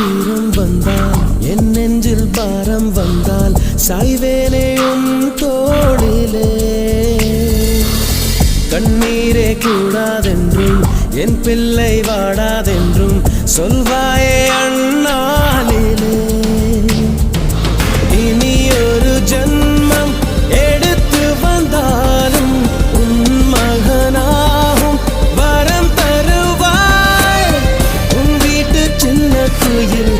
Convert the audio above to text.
தூரம் வந்தால் என் நெஞ்சில் பாரம் வந்தால் சாய்வேனே உன் தோளிலே கண்ணீரே கூடாதென்றும் என் பிள்ளை வாடாதென்றும் சொல்வாயே அண்ணாலிலே இனி ஒரு ஜன்மம் எடுத்து வந்தாலும் உன் மகனாகும் வரம் தருவாய் உன் வீட்டு சின்ன குயில்